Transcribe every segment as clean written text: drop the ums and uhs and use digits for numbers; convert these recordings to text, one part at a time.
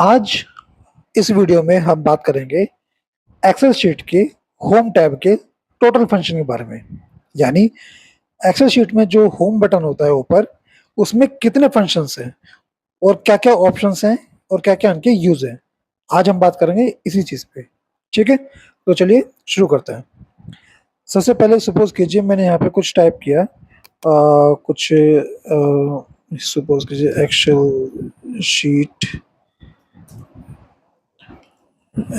आज इस वीडियो में हम बात करेंगे एक्सेल शीट के होम टैब के टोटल फंक्शन के बारे में। यानी एक्सेल शीट में जो होम बटन होता है ऊपर, उसमें कितने फंक्शंस हैं और क्या-क्या ऑप्शंस हैं और क्या-क्या उनके यूज़ हैं। आज हम बात करेंगे इसी चीज़ पे। ठीक है? तो चलिए शुरू करते हैं। सबसे पहले सपोज़ कीजिए मैंने यहाँ पे कुछ टाइप किया, कुछ सपोज़ कीजिए एक्सेल शीट,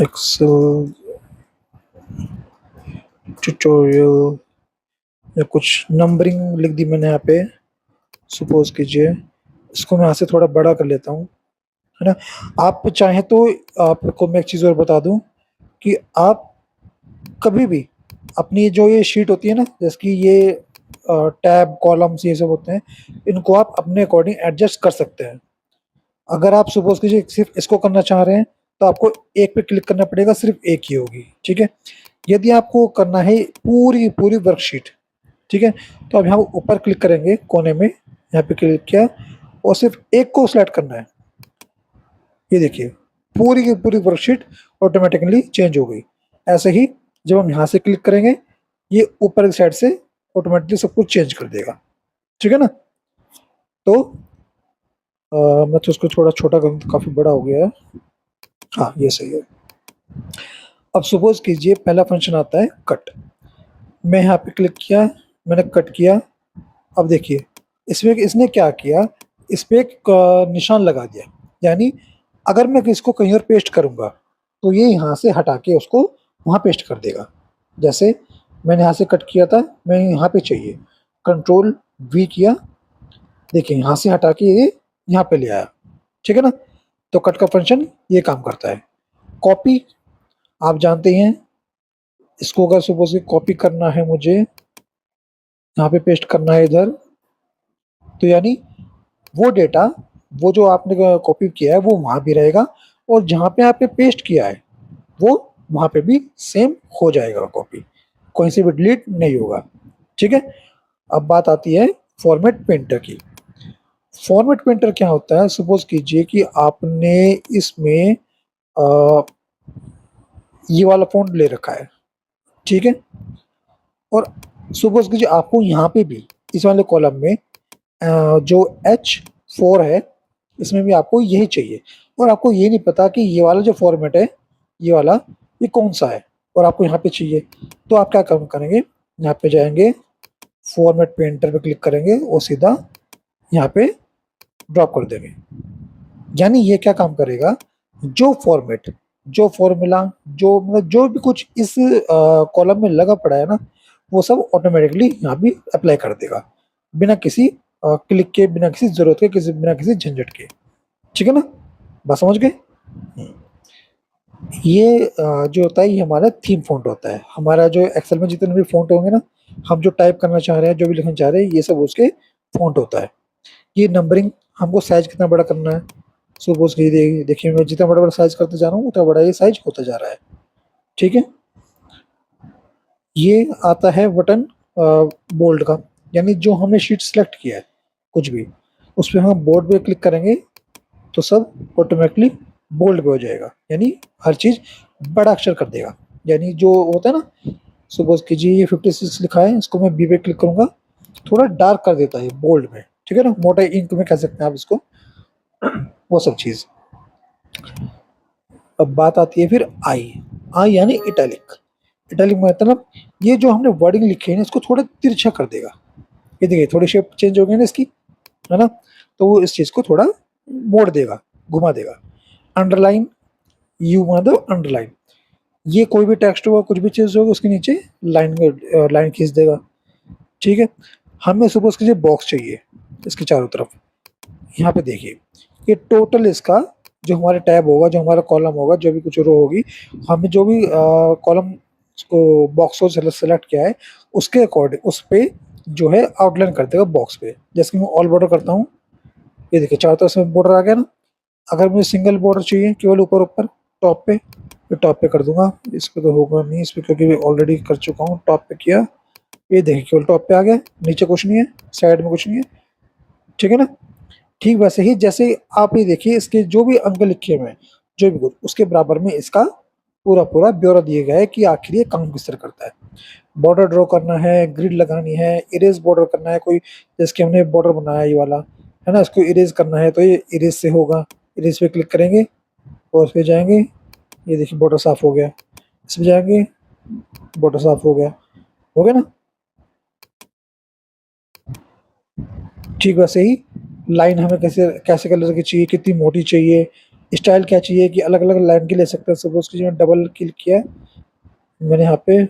एक्सेल ट्यूटोरियल या कुछ नंबरिंग लिख दी मैंने यहाँ पे। सपोज़ कीजिए इसको मैं यहाँ से थोड़ा बड़ा कर लेता हूँ, है ना? आप चाहें तो आपको मैं एक चीज़ और बता दूँ कि आप कभी भी अपनी जो ये शीट होती है ना, जैसे कि ये टैब, कॉलम्स ये सब होते हैं, इनको आप अपने अकॉर्डिंग एडजस्ट कर सकते हैं। अगर आप सपोज़ कीजिए सिर्फ़ इसको करना चाह रहे हैं, तो आपको एक पे क्लिक करना पड़ेगा, सिर्फ़ एक ही होगी, ठीक है? यदि आपको करना है पूरी पूरी वर्कशीट, ठीक है? तो अब यहाँ ऊपर क्लिक करेंगे कोने में, यहाँ पे क्लिक किया और सिर्फ़ एक को सेलेक्ट करना है। ये देखिए, पूरी की पूरी वर्कशीट ऑटोमैटिकली चेंज हो गई। ऐसे ही जब हम यहाँ से क्लिक करेंगे, ये ऊपर की साइड से ऑटोमैटिकली सब कुछ चेंज कर देगा। ठीक है ना? तो मैं तो इसको थोड़ा छोटा करूँ, काफ़ी बड़ा हो गया है। हाँ, ये सही है। अब सपोज़ कीजिए पहला फंक्शन आता है कट। मैं यहाँ पे क्लिक किया, मैंने कट किया। अब देखिए, इसमें इसने क्या किया, इस पे एक निशान लगा दिया। यानी अगर मैं इसको कहीं और पेस्ट करूँगा, तो ये यहाँ से हटा के उसको वहाँ पेस्ट कर देगा। जैसे मैंने यहाँ से कट किया था, मैं यहाँ पे चाहिए, कंट्रोल वी किया, देखिए यहाँ से हटा के ये यहाँ पे ले आया। ठीक है ना? तो कट का फंक्शन ये काम करता है। कॉपी, आप जानते हैं, इसको अगर सपोज़ कॉपी करना है मुझे, यहाँ पे पेस्ट करना है इधर, तो यानी वो डेटा, वो जो आपने कॉपी किया है वो वहाँ भी रहेगा और जहाँ पे आपने पेस्ट किया है वो वहाँ पे भी सेम हो जाएगा कॉपी, कहीं से भी डिलीट नहीं होगा। ठीक है? अब बात आती है फॉर्मेट पेंटर की। फॉर्मेट पेंटर क्या होता है? सपोज़ कीजिए कि आपने इसमें अ, ये वाला फ़ॉन्ट ले रखा है, ठीक है? और सपोज़ कीजिए आपको यहाँ पे भी इस वाले कॉलम में जो H4 है, इसमें भी आपको यही चाहिए और आपको ये नहीं पता कि ये वाला जो फॉर्मेट है, ये वाला, ये कौन-सा है और आपको यहाँ पे चाहिए। तो आप क्या काम करेंगे, यहाँ पे जाएँगे, फॉर्मेट पेंटर पे क्लिक करेंगे और सीधा यहाँ पे ड्रॉप कर देंगे। यानी ये क्या काम करेगा, जो फॉर्मेट, जो फ़ॉर्मूला, जो मतलब जो भी कुछ इस कॉलम में लगा पड़ा है ना, वो सब ऑटोमैटिकली यहाँ भी अप्लाई कर देगा, बिना किसी क्लिक के, बिना किसी ज़रूरत के, बिना किसी झंझट के। ठीक है ना? बात समझ गए? हुँ। ये जो होता है ये हमारा थीम फ़ॉन्ट होता है। हमारा जो एक्सेल में जितने भी फ़ॉन्ट होंगे ना, हम जो टाइप करना चाह रहे हैं, जो भी लिखना चाह रहे हैं, ये सब उसके फ़ॉन्ट होता है। ये नंबरिंग, हमको साइज़ कितना बड़ा करना है। सपोज़ कीजिए देखिए मैं जितना बड़ा-बड़ा साइज़ करते जा रहा हूँ, उतना बड़ा ये साइज़ होता जा रहा है। ठीक है? ये आता है बटन बोल्ड का, यानी जो हमने शीट सेलेक्ट किया है, कुछ भी, उस पे हम बोल्ड पे क्लिक करेंगे, तो सब ऑटोमैटिकली बोल्ड पे हो जाएगा, यानी हर चीज़ बड़ा अक्षर कर देगा। यानी जो होता है ना, सपोज़ कीजिए ये 56 लिखा है, इसको मैं बी पे क्लिक करूँगा, थोड़ा डार्क कर देता है बोल्ड में, ठीक है ना? मोटा इंक में कह सकते हैं आप इसको, वो सब चीज़। अब बात आती है फिर आई, आई यानी इटैलिक। इटैलिक मतलब ये जो हमने वर्डिंग लिखी है ना, इसको थोड़ा तिरछा कर देगा। ये देखिए थोड़ी शेप चेंज हो गई ना इसकी, है ना? तो वो इस चीज़ को थोड़ा मोड़ देगा, घुमा देगा। अंडरलाइन, यू मतलब अंडरलाइन, ये कोई भी टेक्स्ट होगा, कुछ भी चीज़ होगी, उसके नीचे लाइन खींच देगा। ठीक है? हमें सपोज़ कीजिए बॉक्स चाहिए इसके चारों तरफ। यहाँ पे देखिए, ये टोटल इसका जो हमारा टैब होगा, जो हमारा कॉलम होगा, जो भी कुछ रो होगी, हमें जो भी कॉलम को बॉक्स को सेलेक्ट किया है, उसके अकॉर्डिंग उस पे जो है आउटलाइन कर देगा बॉक्स पे। जैसे कि मैं ऑल बॉर्डर करता हूँ, ये देखिए चारों तरफ से बॉर्डर आ गया ना। अगर मुझे सिंगल बॉर्डर चाहिए केवल ऊपर-ऊपर टॉप पे, तो टॉप पे कर दूँगा। इस पे तो होगा नहीं, इस पे क्योंकि मैं ऑलरेडी कर चुका हूँ, टॉप पे किया। ये देखिए केवल टॉप पे आ गया, नीचे कुछ नहीं है, साइड में कुछ नहीं है। ठीक है ना? ठीक वैसे ही जैसे आप ये देखिए इसके जो भी अंक लिखे हुए हैं, जो भी कुछ उसके बराबर में इसका पूरा पूरा ब्यौरा दिया गया है कि आखिर ये काम किस तरह करता है। बॉर्डर ड्रॉ करना है, ग्रिड लगानी है, इरेज बॉर्डर करना है, कोई जैसे कि हमने बॉर्डर बनाया ये वाला, है ना, इसको इरेज करना है तो ये इरेज से होगा। इरेज पे क्लिक करेंगे और उस पे जाएंगे, ये देखिए बॉर्डर साफ हो गया। इसमें जाएंगे, बॉर्डर साफ हो गया ना। ठीक वैसे ही लाइन हमें कैसे कैसे कलर की चाहिए, कितनी मोटी चाहिए, स्टाइल क्या चाहिए कि अलग अलग लाइन की ले सकते हैं। सपोज कीजिए डबल क्लिक किया है मैंने यहाँ पे,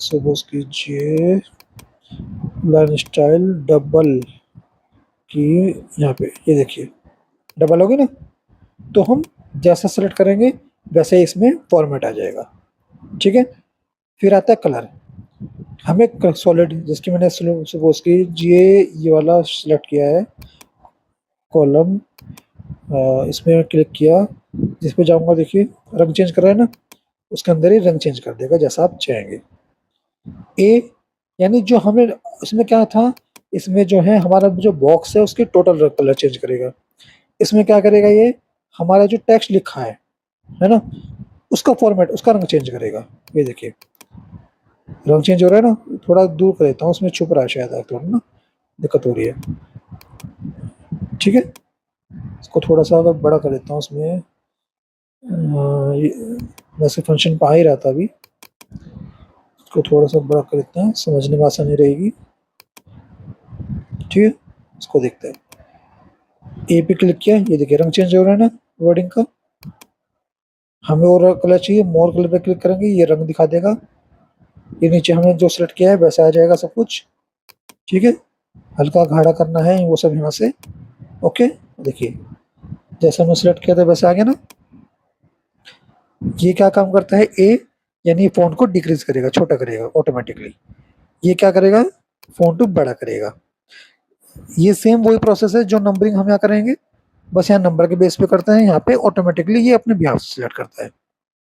सपोज कीजिए लाइन स्टाइल डबल की, यहाँ पे ये देखिए डबल होगी ना, तो हम जैसा सेलेक्ट करेंगे वैसे ही इसमें फॉर्मेट आ जाएगा। ठीक है, फिर आता है कलर। हमें सॉलिड, जिसकी मैंने सपोज की ये वाला सिलेक्ट किया है कॉलम, इसमें क्लिक किया, जिस पे जाऊंगा देखिए रंग चेंज कर रहा है ना, उसके अंदर ही रंग चेंज कर देगा जैसा आप चाहेंगे। ए यानी जो हमें इसमें क्या था, इसमें जो है हमारा जो बॉक्स है उसके टोटल कलर चेंज करेगा। इसमें क्या करेगा, ये हमारा जो टेक्स्ट लिखा है ना, उसका फॉर्मेट, उसका रंग चेंज करेगा। ये देखिए रंग चेंज हो रहा है ना, थोड़ा दूर कर देता हूँ, उसमें छुप रहा है शायद, थोड़ा ना दिक्कत हो रही है। ठीक है, इसको थोड़ा सा अगर बड़ा कर देता हूँ उसमें, वैसे फंक्शन पा ही रहा था अभी, इसको थोड़ा सा बड़ा कर देते हैं, समझने में आसानी रहेगी। ठीक है, इसको देखते हैं। ए पे क्लिक किया, ये देखिए रंग चेंज हो रहा है ना वर्डिंग का। हमें और कलर चाहिए, मोर कलर पे क्लिक करेंगे, ये रंग दिखा देगा। ये नीचे हमने जो सेलेक्ट किया है वैसा आ जाएगा सब कुछ। ठीक है, हल्का गाढ़ा करना है वो सब यहाँ से। ओके, देखिए जैसा हमने सेलेक्ट किया था वैसा आ गया ना। ये क्या काम करता है, ए यानी फ़ॉन्ट को डिक्रीज करेगा, छोटा करेगा ऑटोमेटिकली। ये क्या करेगा, फ़ॉन्ट को बड़ा करेगा। ये सेम वही प्रोसेस है जो नंबरिंग हम यहाँ करेंगे, बस यहाँ नंबर के बेस पे करते हैं, यहाँ पे ऑटोमेटिकली ये अपने बिहाफ से सिलेक्ट करता है।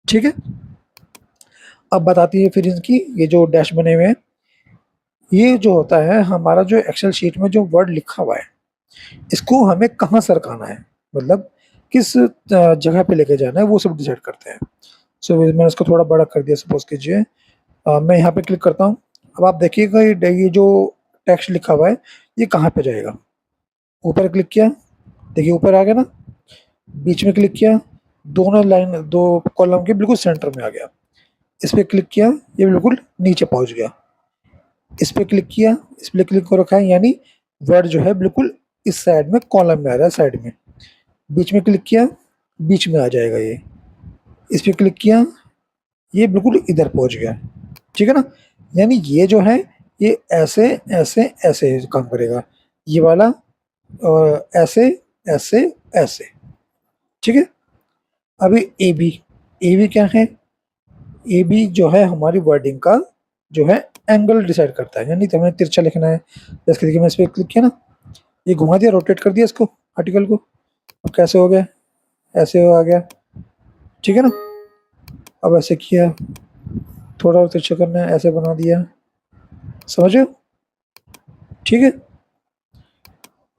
ठीक है, अब बताती है फिर इनकी ये जो डैश बने हुए हैं, ये जो होता है हमारा जो एक्सेल शीट में जो वर्ड लिखा हुआ है, इसको हमें कहाँ सरकाना है, मतलब किस जगह पे लेके जाना है, वो सब डिसाइड करते हैं। सो मैंने इसको थोड़ा बड़ा कर दिया, सपोज कीजिए मैं यहाँ पे क्लिक करता हूँ। अब आप देखिएगा ये जो टेक्स्ट लिखा हुआ है ये कहाँ पे जाएगा। ऊपर क्लिक किया, देखिए ऊपर आ गया ना, बीच में क्लिक किया, दोनों लाइन दो कॉलम के बिल्कुल सेंटर में आ गया। इस पर क्लिक किया, ये बिल्कुल नीचे पहुंच गया। इस पर क्लिक किया, इस पर क्लिक कर रखा है, यानी वर्ड जो है बिल्कुल इस साइड में कॉलम में आ रहा है, साइड में। बीच में क्लिक किया, बीच में आ जाएगा ये। इस पर क्लिक किया, ये बिल्कुल इधर पहुंच गया। ठीक है ना, यानी ये जो है ये ऐसे ऐसे ऐसे काम करेगा, ये वाला ऐसे ऐसे ऐसे। ठीक है, अभी ए बी क्या है, ए बी जो है हमारी वर्डिंग का जो है एंगल डिसाइड करता है, यानी तो हमें तिरछा लिखना है। जैसे कि मैं इस पर क्लिक किया ना, ये घुमा दिया, रोटेट कर दिया इसको, आर्टिकल को। अब कैसे हो गया, ऐसे आ गया। ठीक है ना, अब ऐसे किया, थोड़ा और तिरछा करना है, ऐसे बना दिया, समझे। ठीक है,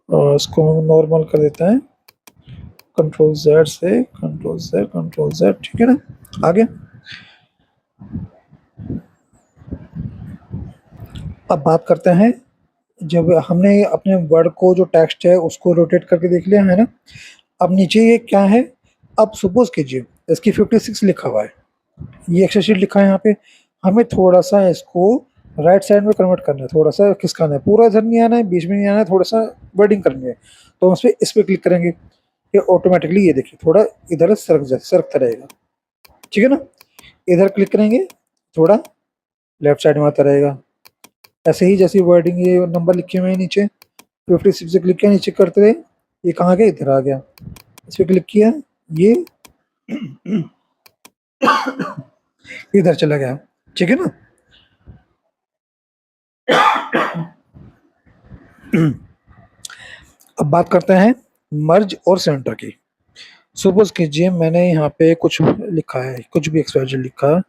और इसको हम नॉर्मल कर देते हैं, कंट्रोल जेड से, कंट्रोल जेड, कंट्रोल जेड। ठीक है ना, आ गया। अब बात करते हैं, जब हमने अपने वर्ड को जो टेक्स्ट है उसको रोटेट करके देख लिया है ना, अब नीचे ये क्या है, अब सपोज कीजिए इसकी 56 लिखा हुआ है, ये एक्सेल शीट लिखा है यहाँ पे, हमें थोड़ा सा इसको राइट साइड में कन्वर्ट करना है, थोड़ा सा खिसकाना है, पूरा इधर नहीं आना है, बीच में नहीं आना है, थोड़ा सा वर्डिंग करनी है। तो हम इस पर क्लिक करेंगे, ये ऑटोमेटिकली ये देखिए थोड़ा इधर सरकता रहेगा। ठीक है ना, इधर क्लिक करेंगे, थोड़ा लेफ्ट साइड में आता रहेगा। ऐसे ही जैसी वर्डिंग ये नंबर लिखे हुए हैं नीचे, 56 से क्लिक किया, नीचे करते रहे, ये कहाँ गया, इधर आ गया। इस पर क्लिक किया, ये इधर चला गया। ठीक है ना, अब बात करते हैं मर्ज और सेंटर की। सपोज कीजिए मैंने यहाँ पे कुछ लिखा है, कुछ भी एक्सवाइजेड लिखा है,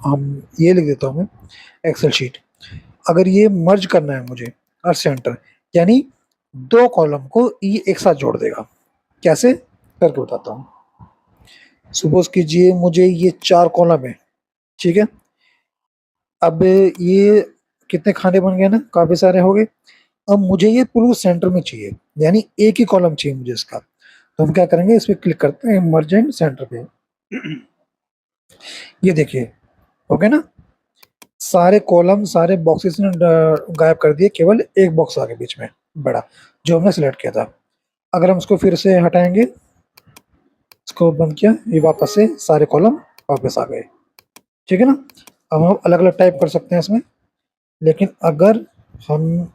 हम ये लिख देता हूँ मैं एक्सेल शीट। अगर ये मर्ज करना है मुझे और सेंटर, यानी दो कॉलम को ये एक साथ जोड़ देगा। कैसे करके बताता हूँ। सपोज कीजिए मुझे ये 4 कॉलम है, ठीक है। अब ये कितने खाने बन गए ना, काफी सारे हो गए। अब मुझे ये पूरा सेंटर में चाहिए, यानी एक ही कॉलम चाहिए मुझे इसका। तो हम क्या करेंगे, इस पे क्लिक करते हैं मर्जेंट सेंटर पे। ये देखिए हो गया ना, सारे कॉलम सारे बॉक्सेस ने गायब कर दिए, केवल एक बॉक्स आ गया बीच में बड़ा, जो हमने सिलेक्ट किया था। अगर हम इसको फिर से हटाएंगे, इसको बंद किया, ये वापस से सारे कॉलम वापस आ गए, ठीक है ना। अब हम अलग अलग टाइप कर सकते हैं इसमें, लेकिन अगर हम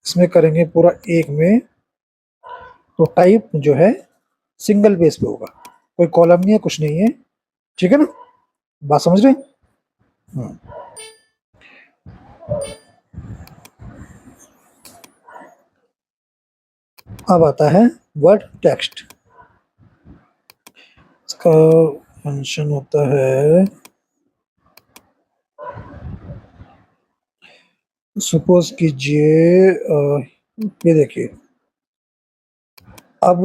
इसमें करेंगे पूरा एक में, तो टाइप जो है सिंगल बेस पे होगा, कोई कॉलम नहीं है, कुछ नहीं है, ठीक है ना। बात समझ रहे हैं? हम्म। अब आता है वर्ड टेक्स्ट। इसका फंक्शन होता है, सपोज कीजिए ये देखिए, अब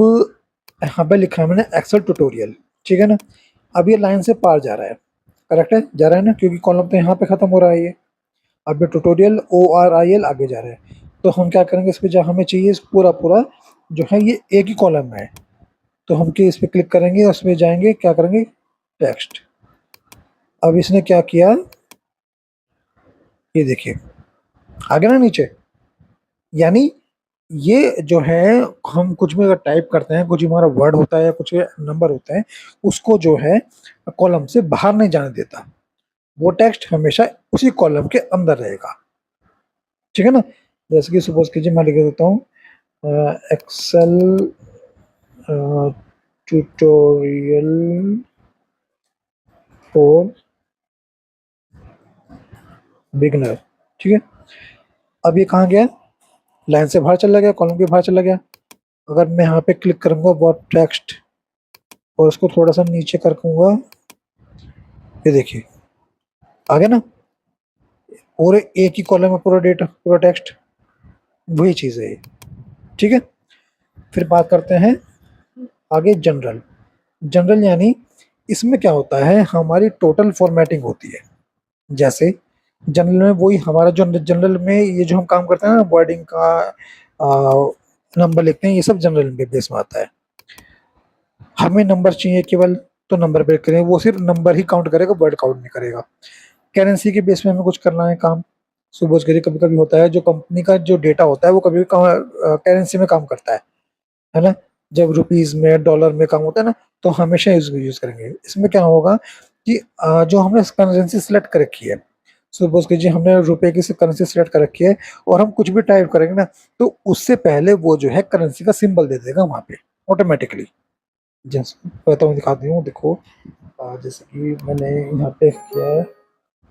यहाँ पे लिखा है मैंने एक्सेल ट्यूटोरियल, ठीक है ना। अब ये लाइन से पार जा रहा है, करेक्ट है, जा रहा है ना, क्योंकि कॉलम तो यहाँ पे खत्म हो रहा है ये। अब ये ट्यूटोरियल ORIL आगे जा रहा है। तो हम क्या करेंगे, इस पे जहाँ हमें चाहिए इस पूरा पूरा जो है ये एक ही कॉलम में है, तो हम इस पे क्लिक करेंगे, उसमें जाएंगे, क्या करेंगे, टेक्स्ट। अब इसने क्या किया, ये देखिए आगे ना नीचे, यानी ये जो है, हम कुछ भी अगर टाइप करते हैं, कुछ हमारा वर्ड होता है या कुछ नंबर होता है, उसको जो है कॉलम से बाहर नहीं जाने देता, वो टेक्स्ट हमेशा उसी कॉलम के अंदर रहेगा, ठीक है ना। जैसे कि सपोज कीजिए मैं लिख देता हूँ एक्सेल ट्यूटोरियल फॉर बिगनर, ठीक है। अब ये कहाँ गया, लाइन से बाहर चला गया, कॉलम के बाहर चला गया। अगर मैं यहाँ पे क्लिक करूंगा वर्ड टेक्स्ट और उसको थोड़ा सा नीचे कर दूंगा, ये देखिए आ गया ना, पूरे एक ही कॉलम में पूरा डेटा पूरा टेक्स्ट, वही चीज़ है ये, ठीक है। फिर बात करते हैं आगे जनरल। जनरल यानी इसमें क्या होता है, हमारी टोटल फॉर्मेटिंग होती है। जैसे जनरल में वही हमारा जो जनरल में ये जो हम काम करते हैं ना, वर्डिंग का नंबर लिखते हैं, ये सब जनरल में बेस में आता है। हमें नंबर चाहिए केवल, तो नंबर पे करें, वो सिर्फ नंबर ही काउंट करेगा, वर्ड काउंट नहीं करेगा। करेंसी के बेस में हमें कुछ करना है काम, सपोज करिए कभी कभी होता है जो कंपनी का जो डेटा होता है वो कभी भी करेंसी में काम करता है ना। जब रुपीज में डॉलर में काम होता है ना, तो हमेशा यूज करेंगे। इसमें क्या होगा कि जो हमने करेंसी सिलेक्ट कर रखी है, सपोज कीजिए हमने रुपए की करेंसी सिलेक्ट कर रखी है, और हम कुछ भी टाइप करेंगे ना, तो उससे पहले वो जो है करेंसी का सिंबल दे देगा वहां पे ऑटोमेटिकली। जैसे कहता हूँ, दिखाती हूँ, देखो जैसे कि मैंने यहाँ पे किया है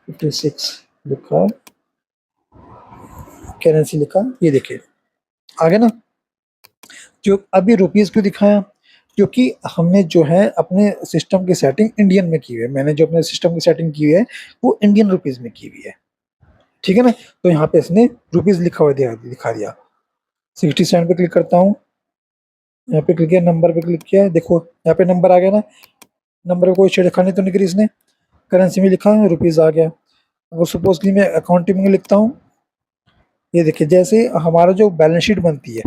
56 लिखा, करेंसी लिखा, ये देखिए आगे ना। जो अभी रुपीस क्यों दिखाया, क्योंकि हमने जो है अपने सिस्टम की सेटिंग इंडियन में की हुई है, मैंने जो अपने सिस्टम की सेटिंग की हुई है वो इंडियन रुपीस में की हुई है, ठीक है ना। तो यहाँ पे इसने रुपीस लिखा हुआ दिखा दिया। 67 पे क्लिक करता हूँ, यहाँ पे क्लिक किया, नंबर पे क्लिक किया, देखो यहाँ पे नंबर आ गया ना, नंबर पे कोई छेड़खानी तो नहीं करी इसने, करेंसी में लिखा रुपीस आ गया। अगर सपोजली मैं अकाउंटिंग में लिखता हूँ, ये देखिए जैसे हमारा जो बैलेंस शीट बनती है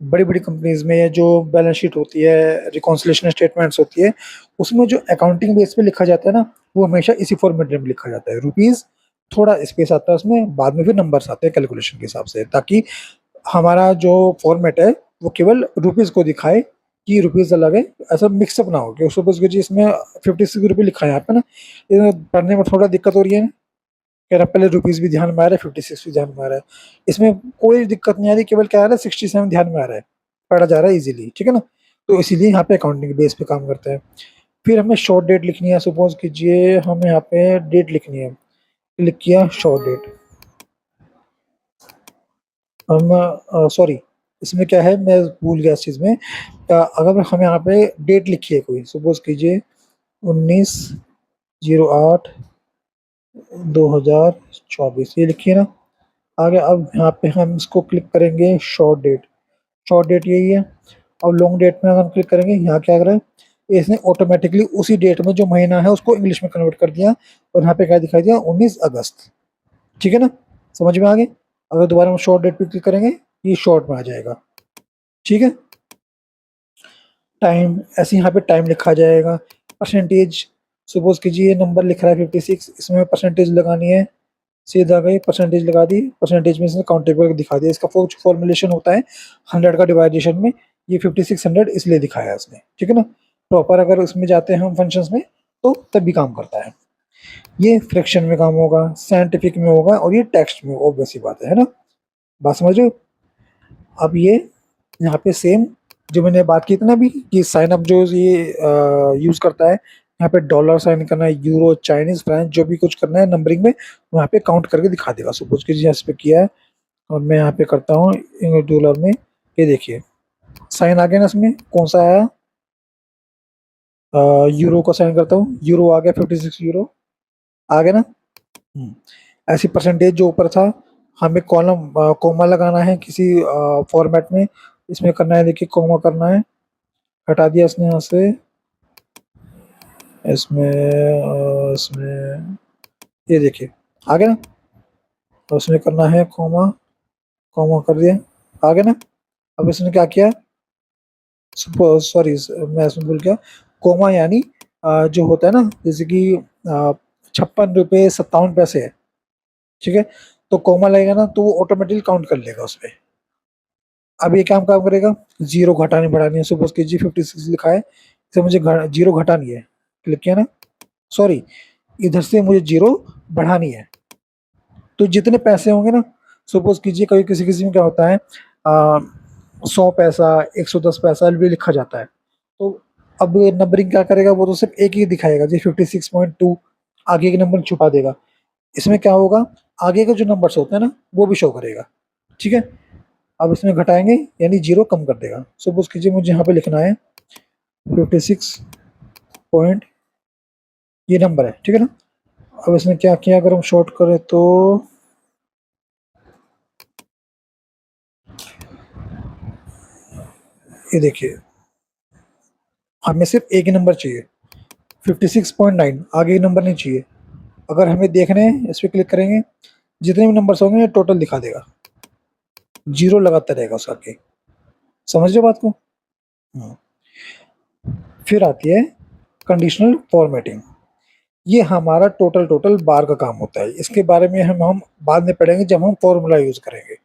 बड़ी बड़ी कंपनीज में, जो बैलेंस शीट होती है, रिकॉन्सिलेशन स्टेटमेंट्स होती है, उसमें जो अकाउंटिंग बेस पे लिखा जाता है ना, वो हमेशा इसी फॉर्मेट में लिखा जाता है, रुपीज, थोड़ा स्पेस आता है उसमें, बाद में फिर नंबर्स आते हैं कैलकुलेशन के हिसाब से, ताकि हमारा जो फॉर्मेट है वो केवल रुपीज को दिखाए कि रुपीज अलग है, ऐसा मिक्सअप ना हो कि सपोज कीजिए इसमें 56 रुपये लिखा है यहाँ पे ना, इसमें पढ़ने में थोड़ा दिक्कत हो रही है, कह रहा पहले रुपीज भी ध्यान में आ रहा है, 56 भी ध्यान में आ रहा है, इसमें कोई दिक्कत नहीं आ रही, केवल क्या आ रहा है 67 ध्यान में आ रहा है, पढ़ा जा रहा है इजीली, ठीक है ना। तो इसीलिए यहाँ पे अकाउंटिंग बेस पे काम करता है। फिर हमें शॉर्ट डेट लिखनी है, सपोज कीजिए हमें यहाँ पे डेट लिखनी है, क्लिक किया शॉर्ट डेट। हम सॉरी, इसमें क्या है, मैं भूल गया इस चीज़ में, अगर हम यहाँ पे डेट लिखी है कोई, सपोज कीजिए 19/08/2024, ये लिखिए ना। आगे अब यहाँ पे हम इसको क्लिक करेंगे शॉर्ट डेट, शॉर्ट डेट यही है। अब लॉन्ग डेट में अगर हम क्लिक करेंगे, यहाँ क्या कर रहा है, इसने ऑटोमेटिकली उसी डेट में जो महीना है उसको इंग्लिश में कन्वर्ट कर दिया, और यहाँ पे क्या दिखाई दिया, 19 अगस्त। ठीक है ना, समझ में आ गई। अगर दोबारा हम शॉर्ट डेट पे क्लिक करेंगे, ये शॉर्ट में आ जाएगा। ठीक है, टाइम ऐसे यहाँ पे टाइम लिखा जाएगा। परसेंटेज, सपोज कीजिए ये नंबर लिख रहा है 56, इसमें परसेंटेज लगानी है, सीधा गई परसेंटेज लगा दी, परसेंटेज में से काउंटेबल दिखा दिया। इसका फॉर्मुलेशन होता है 100 का डिवाइडेशन में, ये 5600 इसलिए दिखाया है उसने। ठीक है ना, प्रॉपर अगर उसमें जाते हैं हम फंक्शंस में तो तब भी काम करता है। ये फ्रैक्शन में काम होगा, साइंटिफिक में होगा, और ये टेक्स्ट में, ऑब्वियस सी बात है ना, बात समझ रहे हो। अब ये यहाँ पे सेम जो मैंने बात की थी ना अभी, कि साइन अप जो ये यूज करता है, यहाँ पे डॉलर साइन करना है, यूरो, चाइनीज, फ्रेंच, जो भी कुछ करना है नंबरिंग में, वहाँ पे काउंट करके दिखा देगा। सपोज कीजिए इस पे किया है, और मैं यहाँ पे करता हूँ डॉलर में, ये देखिए साइन आ गया ना, इसमें कौन सा आया, यूरो का साइन करता हूँ, यूरो आ गया, 56 यूरो आ गया ना। ऐसी परसेंटेज जो ऊपर था, हमें कॉलम कोमा लगाना है किसी फॉर्मेट में, इसमें करना है, देखिए कोमा करना है, हटा दिया इसने यहाँ से, इसमें ये देखिए आ गया ना, तो उसमें करना है कोमा, कोमा कर दिया, आ गया ना। अब इसने क्या किया, सॉरी मैं इसमें भूल गया, कोमा यानी जो होता है ना, जैसे कि 56 रुपये 57 पैसे है। ठीक है, तो कोमा लगेगा ना, तो वो ऑटोमेटिकली काउंट कर लेगा उसमें। अब ये काम काम करेगा, जीरो घटानी बढ़ानी है, सपोज कीजिए 56 लिखा है, इसे मुझे जीरो घटानी है, क्लिक किया ना, सॉरी इधर से मुझे जीरो बढ़ानी है। तो जितने पैसे होंगे ना, सपोज कीजिए कभी किसी किसी में क्या होता है, 100 पैसा, 110 पैसा भी लिखा जाता है, तो अब नंबरिंग क्या करेगा, वो तो सिर्फ एक ही दिखाएगा जी 56.2, आगे के नंबर छुपा देगा। इसमें क्या होगा, आगे के जो नंबर्स होते हैं ना वो भी शो करेगा। ठीक है, अब इसमें घटाएंगे यानी जीरो कम कर देगा। सपोज कीजिए मुझे यहाँ पे लिखना है 56 पॉइंट, ये नंबर है, ठीक है ना। अब इसमें क्या किया, अगर हम शॉर्ट करें तो ये देखिए, हमें सिर्फ एक ही नंबर चाहिए, 56.9, आगे नंबर नहीं चाहिए। अगर हमें देखने हैं, इस पर क्लिक करेंगे, जितने भी नंबर्स होंगे टोटल दिखा देगा, जीरो लगाता रहेगा उसका के। समझ रहे बात को। हाँ। फिर आती है कंडीशनल फॉर्मेटिंग, ये हमारा टोटल टोटल बार का काम होता है। इसके बारे में हम बाद में पढ़ेंगे जब हम फॉर्मूला यूज़ करेंगे,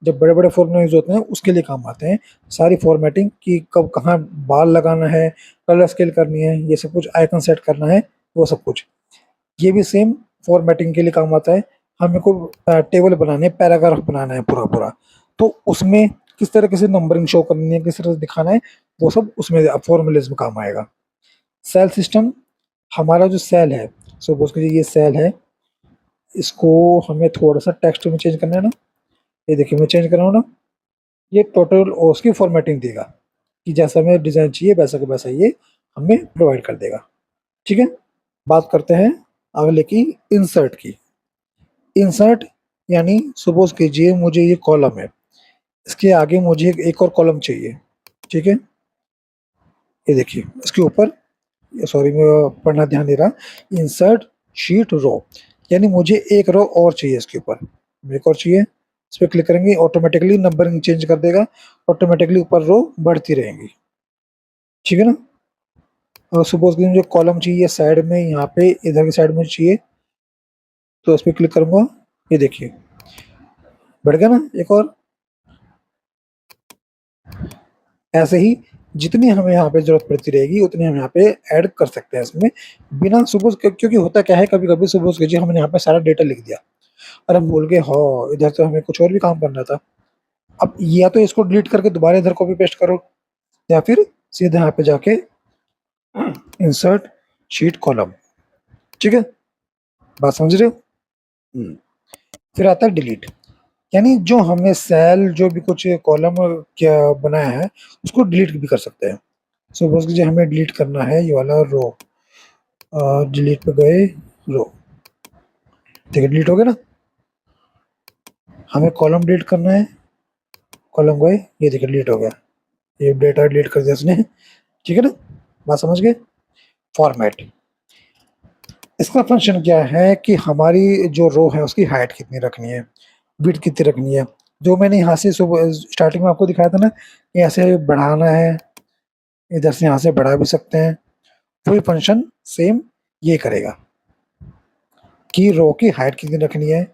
जब बड़े बड़े फॉर्मूला यूज़ होते हैं उसके लिए काम आते हैं सारी फॉर्मेटिंग, कि कब कहाँ बार लगाना है, कलर स्केल करनी है, ये सब कुछ आइकन सेट करना है, वो सब कुछ ये भी सेम फॉर्मेटिंग के लिए काम आता है। हमें को टेबल बनाने है, पैराग्राफ बनाना है पूरा पूरा, तो उसमें किस तरह से नंबरिंग शो करनी है, किस तरह से दिखाना है, वो सब उसमें फॉर्मूलेज में काम आएगा। सेल सिस्टम, हमारा जो सेल है, सपोज कीजिए ये सेल है, इसको हमें थोड़ा सा टेक्स्ट में चेंज करना है ना, ये देखिए मैं चेंज कर रहा हूँ ना, ये टोटल उसकी फॉर्मेटिंग देगा, कि जैसा हमें डिज़ाइन चाहिए वैसा का वैसा ये हमें प्रोवाइड कर देगा। ठीक है, बात करते हैं अगले की, इंसर्ट की। इंसर्ट यानी सपोज कीजिए मुझे ये कॉलम है, इसके आगे मुझे एक और कॉलम चाहिए। ठीक है, ये देखिए इसके ऊपर, सॉरी मैं पढ़ना ध्यान दे रहा, इंसर्ट शीट रो, यानी मुझे एक रो और चाहिए इसके ऊपर, एक और चाहिए, इस पर क्लिक करेंगे ऑटोमेटिकली नंबरिंग चेंज कर देगा, ऑटोमेटिकली ऊपर रो बढ़ती रहेंगी। ठीक है ना, और सपोज कि मुझे कॉलम चाहिए साइड में, यहाँ पे इधर की साइड में चाहिए, तो इस पर क्लिक करूंगा, ये देखिए बढ़ गया ना एक और। ऐसे ही जितनी हमें यहाँ पे जरूरत पड़ती रहेगी उतनी हम यहाँ पे ऐड कर सकते हैं इसमें, बिना सपोज, क्योंकि होता क्या है कभी कभी सपोज कीजिए हमने यहाँ पे सारा डेटा लिख दिया, और हम भूल गए हाँ इधर तो हमें कुछ और भी काम करना था। अब या तो इसको डिलीट करके दोबारा इधर कॉपी पेस्ट करो, या फिर सीधे यहाँ पे जाके इंसर्ट शीट कॉलम। ठीक है, बात समझ रहे हो। फिर आता है डिलीट, यानी जो हमने सेल जो भी कुछ कॉलम क्या बनाया है उसको डिलीट भी कर सकते हैं। सपोज कीजिए हमें डिलीट करना है ये वाला रो, डिलीट पे गए, रो, ठीक है डिलीट हो गया ना। हमें कॉलम डिलीट करना है, कॉलम गए, ये देखिए डिलीट हो गया, ये डेटा डिलीट कर दिया उसने। ठीक है ना, बात समझ गए। फॉर्मेट, इसका फंक्शन क्या है कि हमारी जो रो है उसकी हाइट कितनी रखनी है, विड्थ कितनी रखनी है। जो मैंने यहाँ से स्टार्टिंग में आपको दिखाया था ना, कि ऐसे बढ़ाना है, इधर से यहाँ से बढ़ा भी सकते हैं, वही फंक्शन सेम ये करेगा कि रो की हाइट कितनी रखनी है,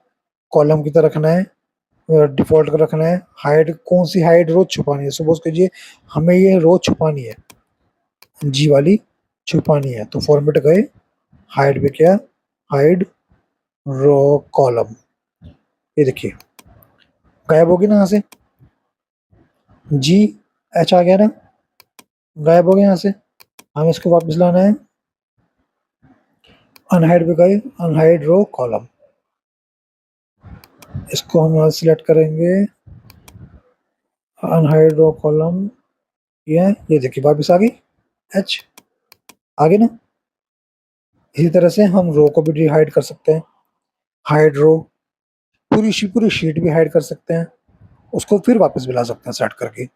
कॉलम कितना रखना है, डिफॉल्ट का रखना है, हाइट कौन सी हाइट रो छुपानी है। सपोज कीजिए हमें ये रो छुपानी है, जी वाली छुपानी है, तो फॉर्मेट गए, हाइड पे क्या, हाइड रो कॉलम, ये देखिए गायब होगी ना यहाँ से, जी एच आ गया ना, गायब हो गया यहाँ से। हमें इसको वापस लाना है, अनहाइड पे गए, अनहाइड रो कॉलम, इसको हम यहाँ सिलेक्ट करेंगे, अनहाइड रो कॉलम, ये देखिए वापस आ गई, एच आ गई ना। इसी तरह से हम रो को भी हाइड कर सकते हैं, हाइड रो, पूरी शीट भी हाइड कर सकते हैं, उसको फिर वापस भी ला सकते हैं सेट करके।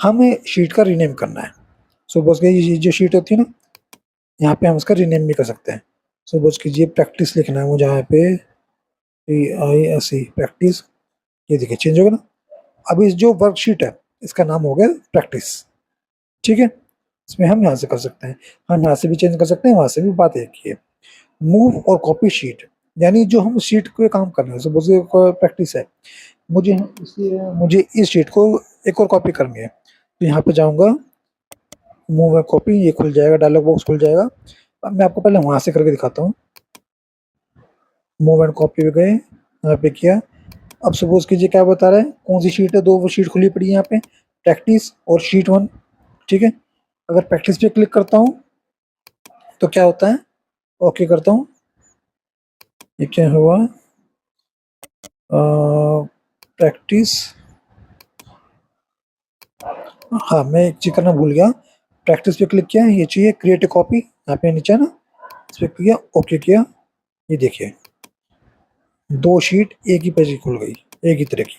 हमें शीट का रीनेम करना है, सपोज कीजिए ये जो शीट होती है ना, यहाँ पे हम इसका रीनेम भी कर सकते हैं। सपोज कीजिए प्रैक्टिस लिखना है मुझे यहाँ पे, PISE प्रैक्टिस, ये देखिए चेंज होगा ना। अब इस जो वर्कशीट है इसका नाम हो गया प्रैक्टिस। ठीक है, इसमें हम यहाँ से कर सकते हैं, हम यहाँ से भी चेंज कर सकते हैं, वहां से भी, बात एक ही है। मूव और कॉपी शीट, यानी जो हम शीट पे काम कर रहे हैं, सपोज प्रैक्टिस है, मुझे इस शीट को एक और कॉपी करनी है, तो यहाँ पे जाऊंगा, मूव एंड कॉपी, ये खुल जाएगा, डायलॉग बॉक्स खुल जाएगा। अब मैं आपको पहले वहां से करके दिखाता हूँ। मूव एंड कॉपी पे गए, यहाँ पे किया। अब सपोज कीजिए क्या बता रहा है, कौन सी शीट है, दो वो शीट खुली पड़ी है यहाँ पे, प्रैक्टिस और शीट 1। ठीक है, अगर प्रैक्टिस पे क्लिक करता हूँ तो क्या होता है, ओके करता हूँ, ये क्या हुआ, प्रैक्टिस, हाँ मैं एक चीज करना भूल गया, प्रैक्टिस पे क्लिक किया, ये चाहिए क्रिएट ए कॉपी, यहाँ पे नीचे है ना, इस पर किया, ओके किया, ये देखिए दो शीट एक ही पेज की खुल गई, एक ही तरह की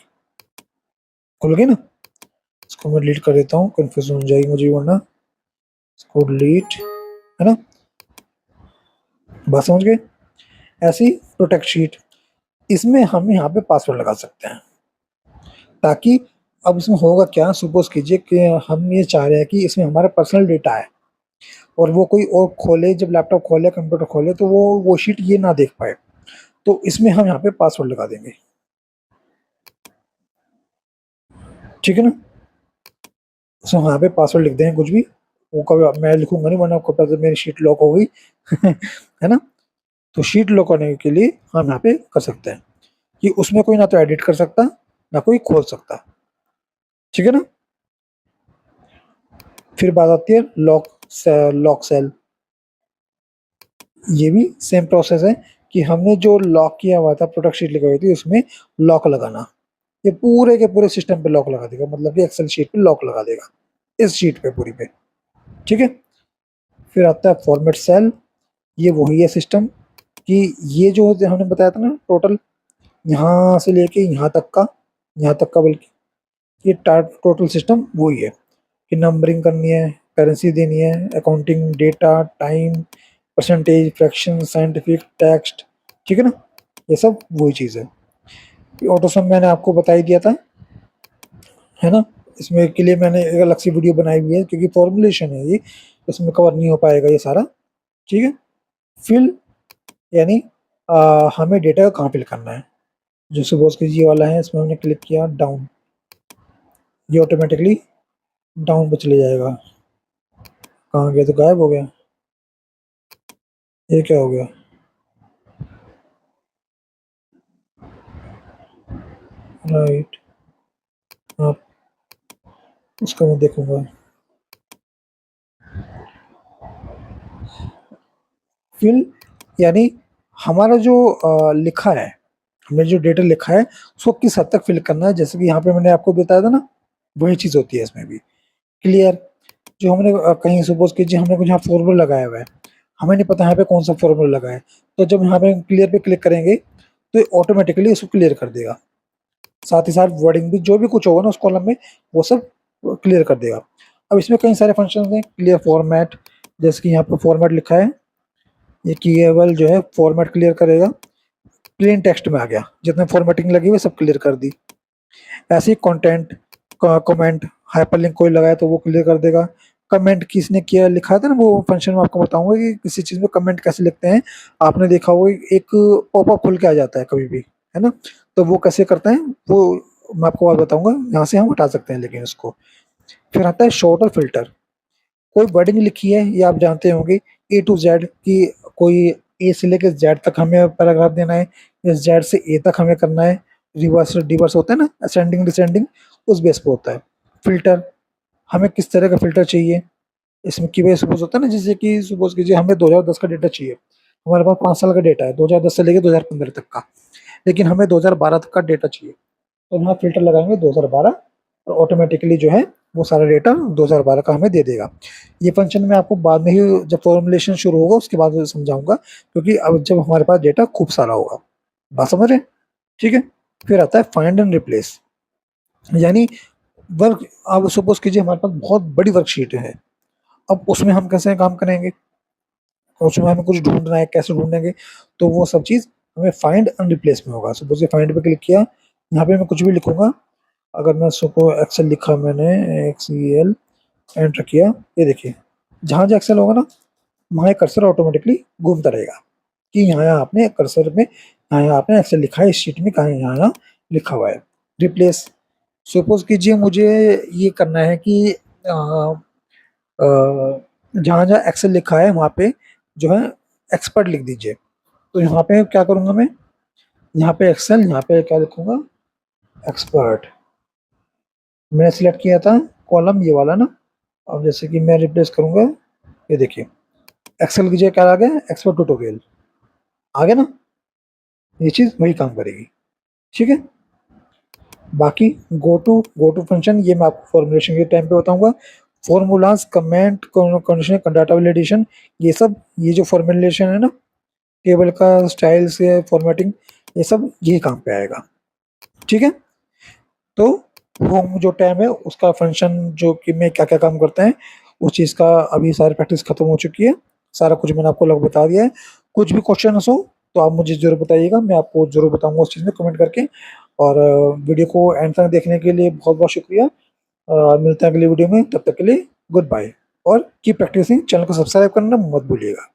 खुल गई ना। इसको मैं डिलीट कर देता हूँ, कंफ्यूजन हो जाएगी मुझे वरना, इसको डिलीट, है ना, बात समझ गए। ऐसी प्रोटेक्ट शीट, इसमें हम यहाँ पे पासवर्ड लगा सकते हैं, ताकि अब इसमें होगा क्या, सपोज कीजिए कि हम ये चाह रहे हैं कि इसमें हमारा पर्सनल डेटा है, और वो कोई और खोले, जब लैपटॉप खोले, कंप्यूटर खोले, तो वो शीट ये ना देख पाए, तो इसमें हम यहाँ पे पासवर्ड लगा देंगे। ठीक है ना, सो यहाँ पे पासवर्ड लिख दें कुछ भी, वो कभी मैं लिखूंगा नहीं, वरना आपको पता है मेरी शीट लॉक हो गई है ना। तो शीट लॉक होने के लिए हम यहाँ पे कर सकते हैं कि उसमें कोई ना तो एडिट कर सकता, ना कोई खोल सकता। ठीक है ना, फिर बात आती है लॉक सेल, ये भी सेम प्रोसेस है कि हमने जो लॉक किया हुआ था, प्रोडक्ट शीट लिखी हुई थी, उसमें लॉक लगाना, ये पूरे के पूरे सिस्टम पे लॉक लगा देगा, मतलब कि एक्सेल शीट पे लॉक लगा देगा, इस शीट पे पूरी पे। ठीक है, फिर आता है फॉर्मेट सेल, ये वही है सिस्टम कि ये जो हमने बताया था ना, टोटल यहाँ से लेके यहाँ तक का बल्कि ये टोटल सिस्टम वही है कि नंबरिंग करनी है, करेंसी देनी है, accounting, data, time, percentage, fraction, scientific, text. ठीक है ना, ये सब वही चीज़ है। ऑटो सम मैंने आपको बता ही दिया था, है ना। इसमें के लिए मैंने एक अलग सी वीडियो बनाई हुई है, क्योंकि फॉर्मुलेशन है ये, इसमें कवर नहीं हो पाएगा ये सारा। ठीक है, फिल, यानी हमें डेटा कहाँ फिल करना है, जो सपोज कि ये वाला है, इसमें हमने क्लिक किया डाउन, ये ऑटोमेटिकली डाउन पे चले जाएगा। कहाँ गया, तो गायब हो गया, ये क्या हो गया, राइट, आप उसका मैं देखूंगा। फिल, यानी हमारा जो लिखा है, हमने जो डेटा लिखा है उसको किस हद तक फिल करना है, जैसे कि यहाँ पे मैंने आपको बताया था ना, वही चीज़ होती है इसमें भी। क्लियर, जो हमने कहीं सपोज कीजिए हमने कुछ यहाँ फॉर्मूला लगाया हुआ है, हमें नहीं पता यहाँ पे कौन सा फॉर्मूला लगा है, तो जब यहाँ पे क्लियर पे क्लिक करेंगे तो ऑटोमेटिकली इसको क्लियर कर देगा। साथ ही साथ वर्डिंग भी जो भी कुछ होगा ना उस कॉलम में वो सब क्लियर कर देगा। अब इसमें कई सारे फंक्शन हैं। क्लियर फॉर्मेट, जैसे कि यहाँ पर फॉर्मेट लिखा है, ये केवल जो है फॉर्मेट क्लियर करेगा। प्लेन टेक्स्ट में आ गया, जितने फॉर्मेटिंग लगी हुई सब क्लियर कर दी। ऐसे ही कंटेंट, कमेंट, हाइपरलिंक कोई लगाया तो वो क्लियर कर देगा। कमेंट किसने किया लिखा था ना, वो फंक्शन में आपको बताऊंगा कि किसी चीज में कमेंट कैसे लिखते हैं। आपने देखा होगा एक पॉपअप खुल के आ जाता है कभी भी, है ना, तो वो कैसे करते हैं वो मैं आपको बात बताऊंगा। यहाँ से हम हटा सकते हैं लेकिन इसको। फिर आता है शॉर्ट और फिल्टर। कोई वर्डिंग लिखी है, ये आप जानते होंगे, ए टू जेड की, कोई ए से लेकर जेड तक हमें पैराग्राफ देना है, या जेड से ए तक हमें करना है। रिवर्स डिवर्स होता है ना, असेंडिंग डिसेंडिंग, उस बेस पे होता है। फिल्टर, हमें किस तरह का फिल्टर चाहिए इसमें, कि भाई सपोज होता है ना, जैसे कि सपोज कीजिए हमें 2010 का डेटा चाहिए। हमारे पास 5 साल का डेटा है, 2010 से लेकर 2015 तक का, लेकिन हमें 2012 तक का डेटा चाहिए। तो यहाँ फिल्टर लगाएंगे 2012, और ऑटोमेटिकली जो है वो सारा डेटा 2012 का हमें दे देगा। ये फंक्शन मैं आपको बाद में ही, जब फॉर्मुलेशन शुरू होगा उसके बाद समझाऊंगा, क्योंकि अब जब हमारे पास डेटा खूब सारा होगा। बात समझ रहे हैं? ठीक है। फिर आता है फाइंड एंड रिप्लेस, यानी वर्क, अब सपोज कीजिए हमारे पास बहुत बड़ी वर्कशीट है, अब उसमें हम कैसे काम करेंगे, उसमें हमें कुछ ढूंढना है, कैसे ढूंढेंगे, तो वो सब चीज़ हमें फाइंड एंड रिप्लेस में होगा। सपोज ये फाइंड पे क्लिक किया, यहाँ पे मैं कुछ भी लिखूंगा। अगर मैं सपोज एक्सेल लिखा, मैंने एक्सेल एंटर किया, ये देखिए जहाँ जहाँ एक्सेल होगा ना वहाँ कर्सर ऑटोमेटिकली घूमता रहेगा कि यहाँ आपने कर्सर में, यहाँ आपने एक्सेल लिखा है, इस शीट में कहाँ यहाँ लिखा हुआ है। रिप्लेस, सपोज कीजिए मुझे ये करना है कि जहाँ जहाँ एक्सेल लिखा है वहाँ पे जो है एक्सपर्ट लिख दीजिए। तो यहाँ पे क्या करूँगा मैं, यहाँ पे एक्सेल, यहाँ पे क्या लिखूंगा, एक्सपर्ट। मैंने सिलेक्ट किया था कॉलम ये वाला ना। अब जैसे कि मैं रिप्लेस करूंगा, ये देखिए एक्सेल की जगह क्या आ गया, एक्सपर्ट ट्यूटोरियल आ गया ना, ये चीज़ वही काम करेगी। ठीक है। बाकी गो टू फंक्शन ये मैं आपको फॉर्मुलेशन के टाइम पे बताऊंगा। Formulas, comment, condition, data validation, ये सब, ये जो फॉर्मुलेशन है ना टेबल का, स्टाइल से फॉर्मेटिंग, ये सब यही काम पे आएगा। ठीक है। तो होम जो टैब है उसका फंक्शन, जो कि मैं क्या क्या काम करते हैं उस चीज़ का अभी सारी प्रैक्टिस खत्म हो चुकी है। सारा कुछ मैंने आपको लग बता दिया है। कुछ भी क्वेश्चन हो तो आप मुझे जरूर बताइएगा, मैं आपको जरूर बताऊंगा उस चीज़ में कमेंट करके। और वीडियो को एंड तक देखने के लिए बहुत बहुत शुक्रिया। मिलते हैं अगली वीडियो में, तब तक के लिए गुड बाय। और कीप प्रैक्टिसिंग, चैनल को सब्सक्राइब करना मत भूलिएगा।